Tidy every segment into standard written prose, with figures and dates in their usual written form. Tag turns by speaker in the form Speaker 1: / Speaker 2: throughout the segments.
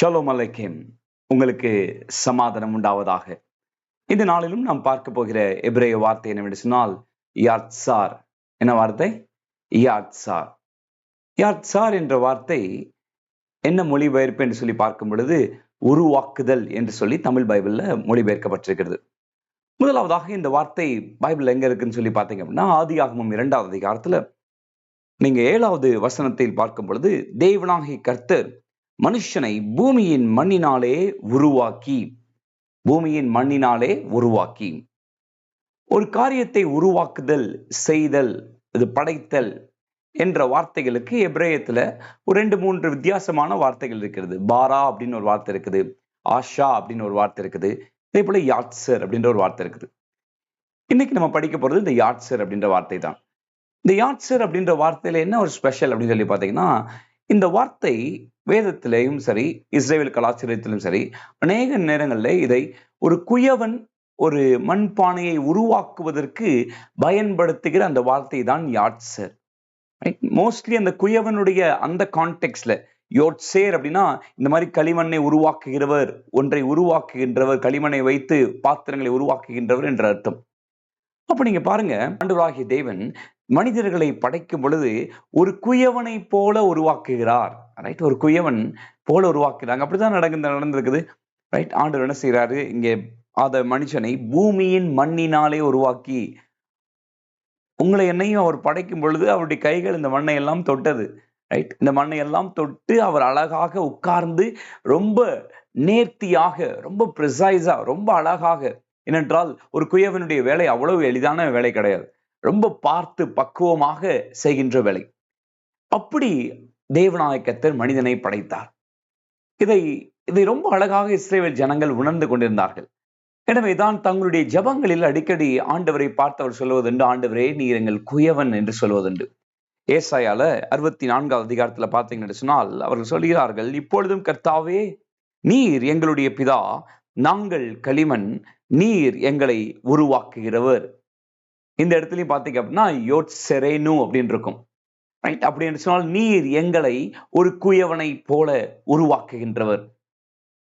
Speaker 1: Shalom அலைக்கும். உங்களுக்கு சமாதானம் உண்டாவதாக. இந்த நாளிலும் நாம் பார்க்க போகிற எபிரேய வார்த்தை என்னவென்று சொன்னால் யாத்சார். என்ன வார்த்தை? யாத்சார். யாத்சார் என்ற வார்த்தை என்ன மொழிபெயர்ப்பு என்று சொல்லி பார்க்கும் பொழுது உருவாக்குதல் என்று சொல்லி தமிழ் பைபிள்ல மொழிபெயர்க்கப்பட்டிருக்கிறது. முதலாவதாக இந்த வார்த்தை பைபிள் எங்க இருக்குன்னு சொல்லி பார்த்தீங்க அப்படின்னா ஆதியாகமம் 2வது அதிகாரத்துல நீங்க 7வது வசனத்தில் பார்க்கும் பொழுது தேவனாகிய கர்த்தர் மனுஷனை பூமியின் மண்ணினாலே உருவாக்கி ஒரு காரியத்தை உருவாக்குதல், செய்தல், இது படைத்தல் என்ற வார்த்தைகளுக்கு எபிரேயத்துல ஒரு 2-3 வித்தியாசமான வார்த்தைகள் இருக்கிறது. பாரா அப்படின்னு ஒரு வார்த்தை இருக்குது, ஆஷா அப்படின்னு ஒரு வார்த்தை இருக்குது, இதே போல யாத்சர் அப்படின்ற ஒரு வார்த்தை இருக்குது. இன்னைக்கு நம்ம படிக்க போறது இந்த யாத்சர் அப்படின்ற வார்த்தை தான். இந்த யாத்சர் அப்படின்ற வார்த்தையில என்ன ஒரு ஸ்பெஷல் அப்படின்னு சொல்லி பார்த்தீங்கன்னா, இந்த வார்த்தை வேதத்திலேயும் சரி, இஸ்ரேல் கலாச்சாரத்திலும் சரி, அநேக நேரங்கள்ல இதை ஒரு குயவன் ஒரு மண்பானையை உருவாக்குவதற்கு பயன்படுத்துகிற அந்த வார்த்தை தான் யாத்சர். மோஸ்ட்லி அந்த குயவனுடைய அந்த கான்டெக்ட்ல யோட்சேர் அப்படின்னா இந்த மாதிரி களிமண்ணை உருவாக்குகிறவர், ஒன்றை உருவாக்குகின்றவர், களிமண்ணை வைத்து பாத்திரங்களை உருவாக்குகின்றவர் என்ற அர்த்தம். அப்ப நீங்க பாருங்க, ஆண்டவராகிய தேவன் மனிதர்களை படைக்கும் பொழுது ஒரு குயவனை போல உருவாக்குகிறார். ரைட், ஒரு குயவன் போல உருவாக்குறாங்க. அப்படிதான் நடந்திருக்குது. ரைட், ஆண்டவர் என்ன செய்யறாரு, இங்கே மனுஷனை பூமியின் மண்ணினாலே உருவாக்கி, உங்களை என்னையும் அவர் படைக்கும் பொழுது அவருடைய கைகள் இந்த மண்ணை எல்லாம் தொட்டது. ரைட், இந்த மண்ணை எல்லாம் தொட்டு அவர் அழகாக உட்கார்ந்து ரொம்ப நேர்த்தியாக, ரொம்ப ப்ரிசைஸா, ரொம்ப அழகாக. ஏனென்றால் ஒரு குயவனுடைய வேலை அவ்வளவு எளிதான வேலை கிடையாது, ரொம்ப பார்த்து பக்குவமாக செய்கின்ற வேலை. அப்படி தேவனாகிய கர்த்தர் மனிதனை படைத்தார். இதை ரொம்ப அழகாக இஸ்ரவேல் ஜனங்கள் உணர்ந்து கொண்டிருந்தார்கள். எனவேதான் தங்களுடைய ஜெபங்களில் அடிக்கடி ஆண்டவரை பார்த்தவர் சொல்வதுண்டு, ஆண்டவரே நீர் எங்கள் குயவன் என்று சொல்வதுண்டு. ஏசாயால 64வது அதிகாரத்துல பார்த்தீங்கன்னு சொன்னால் அவர்கள் சொல்கிறார்கள், இப்பொழுதும் கர்த்தாவே நீர் எங்களுடைய பிதா, நாங்கள் களிமண், நீர் எங்களை உருவாக்குகிறவர். இந்த இடத்துலயும் பார்த்தீங்க அப்படின்னா யோட்செரேனு அப்படின்னு இருக்கும். ரைட், அப்படின்னு சொன்னால் நீர் எங்களை ஒரு குயவனை போல உருவாக்குகின்றவர்.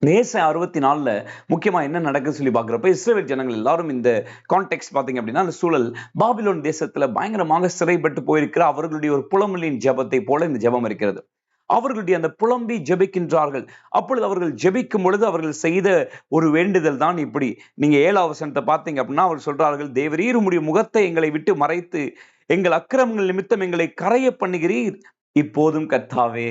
Speaker 1: ஏசாயா 64ல முக்கியமா என்ன நடக்குன்னு சொல்லி பார்க்கிறப்ப இஸ்ரவேல் ஜனங்கள் எல்லாரும் இந்த கான்டெக்ஸ்ட் பார்த்தீங்க அப்படின்னா அந்த சூழல் பாபிலோன் தேசத்துல பயங்கரமாக சிறைப்பட்டு போயிருக்கிற அவர்களுடைய ஒரு புலம்பலின் ஜெபத்தை போல இந்த ஜெபம் இருக்கிறது. அவர்களுடைய அந்த புலம்பி ஜெபிக்கின்றார்கள். அப்பொழுது அவர்கள் ஜெபிக்கும் பொழுது அவர்கள் செய்த ஒரு வேண்டுதல் தான் இப்படி. நீங்க 7வது வசனத்தை பார்த்தீங்க அப்படின்னா அவர் சொல்றார்கள், தேவரீர் உம்முடைய முகத்தை எங்களை விட்டு மறைத்து எங்கள் அக்கிரமங்கள் நிமித்தம் எங்களை கரைய பண்ணுகிறீர். இப்போதும் கர்த்தாவே,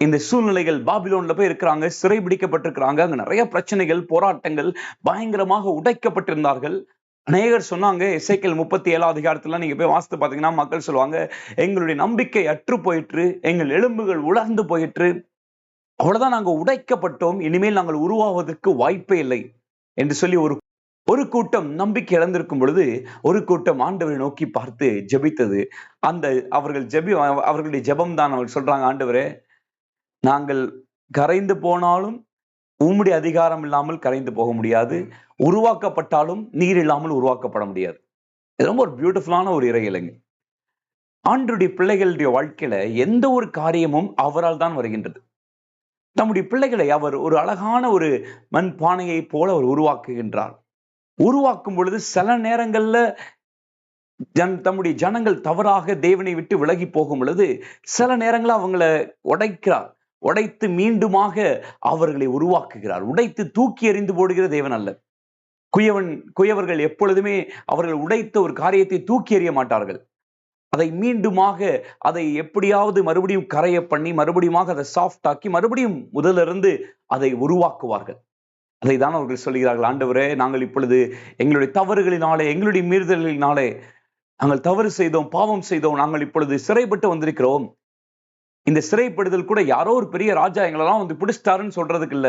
Speaker 1: இந்த சூழ்நிலைகள் பாபிலோன்ல போய் இருக்கிறாங்க, சிறைபிடிக்கப்பட்டிருக்கிறாங்க, அங்க நிறைய பிரச்சனைகள், போராட்டங்கள், பயங்கரமாக உடைக்கப்பட்டிருந்தார்கள். அநேகர் சொன்னாங்க, எசேக்கியேல் 37வது அதிகாரத்துல நீங்க போய் வாசித்து பாத்தீங்கன்னா மக்கள் சொல்லுவாங்க, எங்களுடைய நம்பிக்கை அற்று போயிற்று, எங்கள் எலும்புகள் உலர்ந்து போயிற்று, அவ்வளவுதான், நாங்க உடைக்கப்பட்டோம், இனிமேல் நாங்கள் உருவாவதற்கு வாய்ப்பே இல்லை என்று சொல்லி ஒரு கூட்டம் நம்பிக்கை இழந்திருக்கும் பொழுது ஒரு கூட்டம் ஆண்டவரை நோக்கி பார்த்து ஜெபித்தது. அவர்களுடைய ஜெபம் தான். அவர் சொல்றாங்க, ஆண்டவரே நாங்கள் கரைந்து போனாலும் உம்முடைய அதிகாரம் இல்லாமல் கரைந்து போக முடியாது, உருவாக்கப்பட்டாலும் நீர் இல்லாமல் உருவாக்கப்பட முடியாது. இது ரொம்ப ஒரு பியூட்டிஃபுல்லான ஒரு இறையிலைங்க. ஆண்டவருடைய பிள்ளைகளுடைய வாழ்க்கையில எந்த ஒரு காரியமும் அவரால் தான் வருகின்றது. நம்முடைய பிள்ளைகளை அவர் ஒரு அழகான ஒரு மண் பானையை போல அவர் உருவாக்குகின்றார். உருவாக்கும் பொழுது சில நேரங்கள்ல தம்முடைய ஜனங்கள் தவறாக தேவனை விட்டு விலகி போகும் பொழுது சில நேரங்களில் அவங்களை உடைத்து மீண்டுமாக அவர்களை உருவாக்குகிறார். உடைத்து தூக்கி எறிந்து போடுகிற தேவன் அல்ல. குயவர்கள் எப்பொழுதுமே அவர்கள் உடைத்த ஒரு காரியத்தை தூக்கி எறிய மாட்டார்கள். அதை மீண்டுமாக அதை எப்படியாவது மறுபடியும் கரைய பண்ணி மறுபடியும் அதை சாஃப்ட் ஆக்கி மறுபடியும் முதலிருந்து அதை உருவாக்குவார்கள். அதை தான் அவர்கள் சொல்கிறார்கள், ஆண்டவரே நாங்கள் இப்பொழுது எங்களுடைய தவறுகளினாலே, எங்களுடைய மீறுதல்களினாலே நாங்கள் தவறு செய்தோம், பாவம் செய்தோம், நாங்கள் இப்பொழுது சிறைப்பட்டு வந்திருக்கிறோம். இந்த சிறைப்படுதல் கூட யாரோ ஒரு பெரிய ராஜா எங்களெல்லாம் வந்து பிடிச்சிட்டாருன்னு சொல்றதுக்கு இல்ல,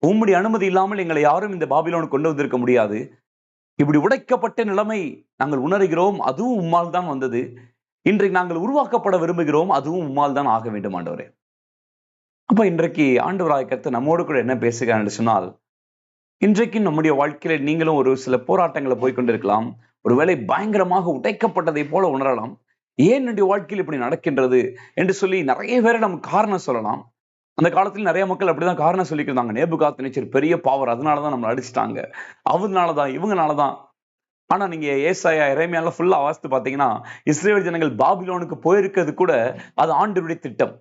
Speaker 1: உம்முடைய அனுமதி இல்லாமல் எங்களை யாரும் இந்த பாபிலோனுக்கு கொண்டு வந்திருக்க முடியாது. இப்படி உடைக்கப்பட்ட நிலைமை நாங்கள் உணர்கிறோம், அதுவும் உம்மால் தான் வந்தது. இன்றைக்கு நாங்கள் உருவாக்கப்பட விரும்புகிறோம், அதுவும் உம்மால் தான் ஆக வேண்டும் ஆண்டவரே. அப்ப இன்றைக்கு ஆண்டவராகிய கர்த்தர் நம்மோடு கூட என்ன பேசுகிறார் என்று சொன்னால், இன்றைக்கு நம்முடைய வாழ்க்கையில நீங்களும் ஒரு சில போராட்டங்களை போய்கொண்டிருக்கலாம். ஒருவேளை பயங்கரமாக உடைக்கப்பட்டதை போல உணரலாம். ஏன் என்னுடைய வாழ்க்கையில் இப்படி நடக்கின்றது என்று சொல்லி நிறைய பேரை நம்ம காரணம் சொல்லலாம். அந்த காலத்துல நிறைய மக்கள் அப்படிதான் காரணம் சொல்லிக்கிறாங்க. நேபுகாத்நேச்சர் பெரிய பவர், அதனாலதான் நம்மளை அடிச்சிட்டாங்க, அவங்கனாலதான் இவங்கனாலதான். ஆனா நீங்க ஏசாயா எரேமியால ஃபுல்லா வாசித்து பாத்தீங்கன்னா, இஸ்ரேல் ஜனங்கள் பாபிலோனுக்கு போயிருக்கிறது கூட அது ஆண்டவருடைய திட்டம்.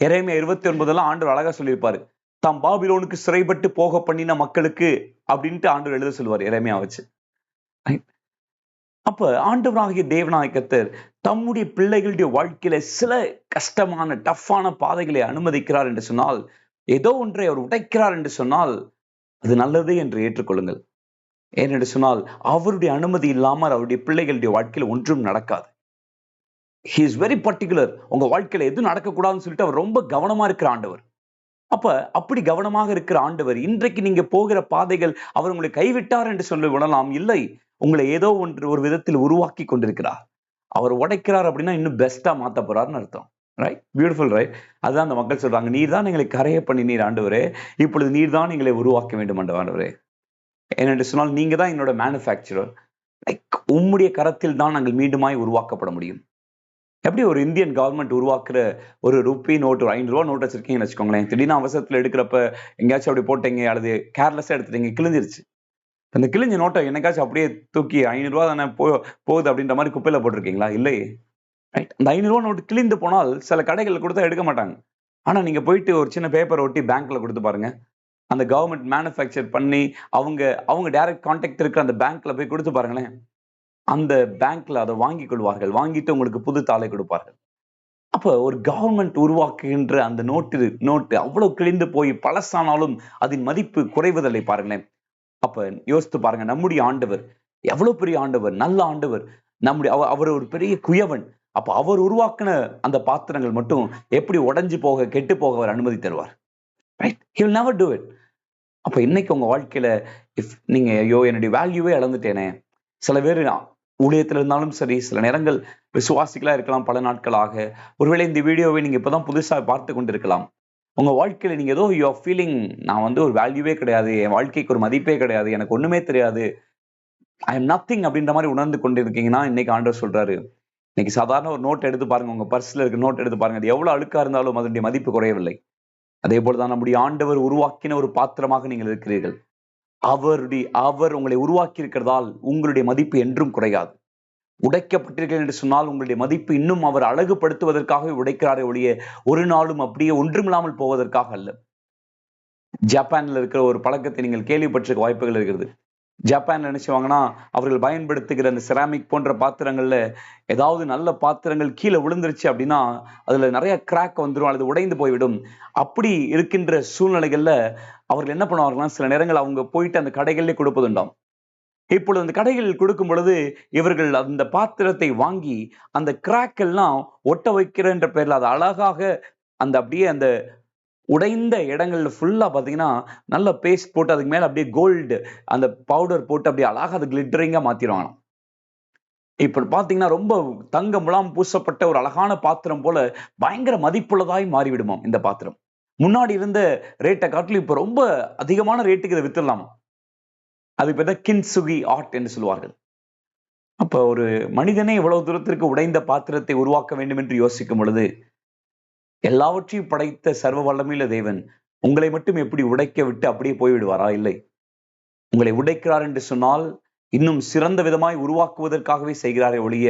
Speaker 1: எரேமியா 29 ஆண்டவர் அழகா சொல்லியிருப்பாரு, தாம் பாபிலோனுக்கு சிறைப்பட்டு போக பண்ணின மக்களுக்கு அப்படின்ட்டு ஆண்டவர் எழுத சொல்லுவார் எரேமியா வச்சு. அப்ப ஆண்டவராகிய தேவனாகிய கர்த்தர் தம்முடைய பிள்ளைகளுடைய வாழ்க்கையில சில கஷ்டமான டஃப்பான பாதைகளை அனுமதிக்கிறார் என்று சொன்னால், ஏதோ ஒன்றை அவர் உடைக்கிறார் என்று சொன்னால் அது நல்லது என்று ஏற்றுக்கொள்ளுங்கள். ஏனென்று சொன்னால் அவருடைய அனுமதி இல்லாமல் அவருடைய பிள்ளைகளுடைய வாழ்க்கையில் ஒன்றும் நடக்காது. He is very particular. உங்க வாழ்க்கையில எதுவும் நடக்கக்கூடாதுன்னு சொல்லிட்டு அவர் ரொம்ப கவனமா இருக்கிற ஆண்டவர். அப்ப அப்படி கவனமாக இருக்கிற ஆண்டவர் இன்றைக்கு நீங்க போகிற பாதைகள் அவர் உங்களை கைவிட்டார் என்று சொல்லி விடலாம். இல்லை, உங்களை ஏதோ ஒன்று ஒரு விதத்தில் உருவாக்கி கொண்டிருக்கிறார். அவர் உடைக்கிறார் அப்படின்னா இன்னும் பெஸ்டா மாத்த போறாருன்னு அர்த்தம். Right, beautiful, right. அதுதான் அந்த மக்கள் சொல்றாங்க, நீர் தான் எங்களை கரைய பண்ணி நீர் ஆண்டவரே, இப்பொழுது நீர் தான் எங்களை உருவாக்க வேண்டும் ஆண்டவரே. ஏனென்று சொன்னால் நீங்க தான் என்னோட மேனுஃபேக்சரர். லைக் உம்முடைய கரத்தில் தான் நாங்கள் மீண்டுமாய் உருவாக்கப்பட முடியும். எப்படி ஒரு இந்தியன் கவர்மெண்ட் உருவாக்குற ஒரு ரூபி நோட், ஒரு 5 ரூபா நோட் வச்சிருக்கீங்கன்னு வச்சுக்கோங்களேன். திடீர்னு அவசரத்துல எடுக்கிறப்ப எங்கேயாச்சும் அப்படி போட்டீங்க அல்லது கேர்லெஸ்ஸா எடுத்துட்டீங்க, கிழிஞ்சிருச்சு. அந்த கிழிஞ்ச நோட்டை என்னைக்காச்சும் அப்படியே தூக்கி 500 ரூபா தானே போகுது அப்படின்ற மாதிரி குப்பையில போட்டிருக்கீங்களா? இல்லை. ரைட். அந்த 500 ரூபா நோட்டு கிழிந்து போனால் சில கடைகள் கொடுத்தா எடுக்க மாட்டாங்க. ஆனா நீங்க போயிட்டு ஒரு சின்ன பேப்பர் ஒட்டி பேங்க்ல கொடுத்து பாருங்க. அந்த கவர்மெண்ட் மேனுஃபேக்சர் பண்ணி அவங்க டைரக்ட் கான்டாக்ட் இருக்கிற அந்த பேங்க்ல போய் கொடுத்து பாருங்களேன். அந்த பேங்க்ல அதை வாங்கிக் கொள்வார்கள். வாங்கிட்டு உங்களுக்கு புது தாளை கொடுப்பார்கள். அப்ப ஒரு கவர்மெண்ட் உருவாக்குகின்ற அந்த நோட்டு அவ்வளவு கிழிந்து போய் பழசானாலும் அதன் மதிப்பு குறைவதில்லை பாருங்களேன். அப்ப யோசித்து பாருங்க, நம்முடைய ஆண்டவர் எவ்வளவு பெரிய ஆண்டவர், நல்ல ஆண்டவர். அவர் ஒரு பெரிய குயவன். அப்ப அவர் உருவாக்கின அந்த பாத்திரங்கள் மட்டும் எப்படி உடைஞ்சு போக, கெட்டு போக அவர் அனுமதி தருவார். Right, he will never do it. அப்ப இன்னைக்கு உங்க வாழ்க்கையில நீங்க ஐயோ என்னுடைய வேல்யூவே இழந்துட்டேனே. சில பேர் ஊழியத்துல இருந்தாலும் சரி, சில நேரங்கள் விசுவாசிகளா இருக்கலாம் பல நாட்களாக. ஒருவேளை இந்த வீடியோவை நீங்க இப்பதான் புதுசா பார்த்து கொண்டிருக்கலாம். உங்க வாழ்க்கையில நீங்க ஏதோ யூ ஆர் ஃபீலிங், நான் ஒரு வேல்யூவே கிடையாது, என் வாழ்க்கைக்கு ஒரு மதிப்பே கிடையாது, எனக்கு ஒண்ணுமே தெரியாது, ஐ எம் நத்திங் அப்படின்ற மாதிரி உணர்ந்து கொண்டிருக்கீங்கன்னா, இன்னைக்கு ஆண்டவர் சொல்றாரு, இன்னைக்கு சாதாரண ஒரு நோட் எடுத்து பாருங்க, உங்க பர்ஸ்ல இருக்க நோட் எடுத்து பாருங்க, அது எவ்வளவு அழுக்கா இருந்தாலும் அதனுடைய மதிப்பு குறையவில்லை. அதே போலதான் நம்முடைய ஆண்டவர் உருவாக்கின ஒரு பாத்திரமாக நீங்கள் இருக்கிறீர்கள். அவர் உங்களை உருவாக்கி இருக்கிறதால் உங்களுடைய மதிப்பு என்றும் குறையாது. உடைக்கப்பட்டீர்கள் என்று சொன்னால் உங்களுடைய மதிப்பு இன்னும் அவர் அழகுபடுத்துவதற்காக உடைக்கிறாரே ஒழிய ஒரு நாளும் அப்படியே ஒன்றுமில்லாமல் போவதற்காக அல்ல. ஜப்பான்ல இருக்கிற ஒரு பழக்கத்தை நீங்கள் கேள்விப்பட்டிருக்க வாய்ப்புகள் இருக்கிறது. ஜப்பான்ல நினைச்சுவாங்கன்னா அவர்கள் பயன்படுத்துகிற அந்த செராமிக் போன்ற பாத்திரங்கள்ல ஏதாவது நல்ல பாத்திரங்கள் கீழே விழுந்துருச்சு அப்படின்னா அதுல நிறைய கிராக் வந்துடும், அல்லது உடைந்து போய்விடும். அப்படி இருக்கின்ற சூழ்நிலைகள்ல அவர்கள் என்ன பண்ணுவாங்கன்னா, சில நேரங்கள் அவங்க போயிட்டு அந்த கடைகளிலே கொடுப்பதுண்டாம். இப்பொழுது அந்த கடைகளில் கொடுக்கும் பொழுது இவர்கள் அந்த பாத்திரத்தை வாங்கி அந்த கிராக் எல்லாம் ஒட்ட வைக்கிறன்ற பேர்ல அது அழகாக அந்த அப்படியே அந்த உடைந்த இடங்கள்ல ஃபுல்லா பாத்தீங்கன்னா நல்ல பேஸ்ட் போட்டு அதுக்கு மேல அப்படியே கோல்டு அந்த பவுடர் போட்டு அப்படியே அழகா அது கிளிட்டரிங்கா மாத்திடுவாங்க. இப்ப பாத்தீங்கன்னா ரொம்ப தங்க முலாம் பூசப்பட்ட ஒரு அழகான பாத்திரம் போல பயங்கர மதிப்புள்ளதாய் மாறிவிடுமாம் இந்த பாத்திரம். முன்னாடி இருந்த ரேட்டை காட்டிலும் இப்ப ரொம்ப அதிகமான ரேட்டுக்கு இதை வித்துடலாமா. அதுக்கு பேர் தான் கின்சுகி ஆர்ட் என்று சொல்வார்கள். அப்ப ஒரு மனிதனே இவ்வளவு தூரத்திற்கு உடைந்த பாத்திரத்தை உருவாக்க வேண்டும் என்று யோசிக்கும் பொழுது, எல்லாவற்றையும் படைத்த சர்வ வல்லமையுள்ள தேவன் உங்களை மட்டும் எப்படி உடைக்க விட்டு அப்படியே போய்விடுவாரா? இல்லை. உங்களை உடைக்கிறார் என்று சொன்னால் இன்னும் சிறந்த விதமாய் உருவாக்குவதற்காகவே செய்கிறாரே ஒழிய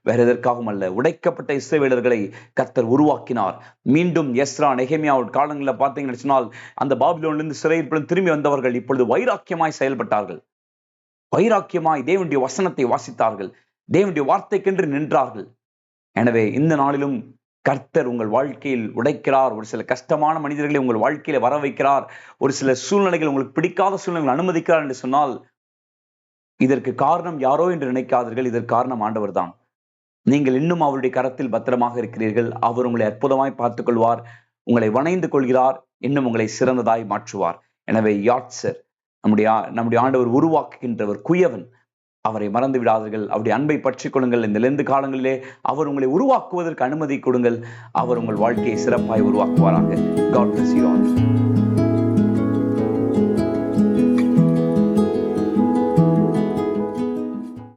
Speaker 1: வேற எதற்காகவும் அல்ல. உடைக்கப்பட்ட இஸ்ரவேலர்களை கர்த்தர் உருவாக்கினார். மீண்டும் எஸ்ரா, நெகேமியா காலங்களில் பார்த்தீங்கன்னு சொன்னால் அந்த பாபிலோனிலிருந்து சிறையில் திரும்பி வந்தவர்கள் இப்பொழுது வைராக்கியமாய் செயல்பட்டார்கள். வைராக்கியமாய் தேவனுடைய வசனத்தை வாசித்தார்கள், தேவனுடைய வார்த்தைக்கென்று நின்றார்கள். எனவே இந்த நாளிலும் கர்த்தர் உங்கள் வாழ்க்கையில் உடைக்கிறார். ஒரு சில கஷ்டமான மனிதர்களை உங்கள் வாழ்க்கையில வர வைக்கிறார். ஒரு சில சூழ்நிலைகள் உங்களுக்கு பிடிக்காத சூழ்நிலைகள் அனுமதிக்கிறார் என்று சொன்னால் இதற்கு காரணம் யாரோ என்று நினைக்காதீர்கள். இதற்கு காரணம் ஆண்டவர் தான். நீங்கள் இன்னும் அவருடைய கரத்தில் பத்திரமாக இருக்கிறீர்கள். அவர் உங்களை அற்புதமாய் பார்த்துக் கொள்வார், உங்களை வணைந்து கொள்கிறார், இன்னும் உங்களை சிறந்ததாய் மாற்றுவார். எனவே யாட்சர் நம்முடைய ஆண்டவர் உருவாக்குகின்றவர், குயவன். அவரை மறந்து விடாதீர்கள். அவருடைய அன்பை பற்றிக் கொள்ளுங்கள். இந்த லெந்து காலங்களிலே அவர் உங்களை உருவாக்குவதற்கு அனுமதி கொடுங்கள். அவர் உங்கள் வாழ்க்கையை சிறப்பாய் உருவாக்குவாராக. God bless you all.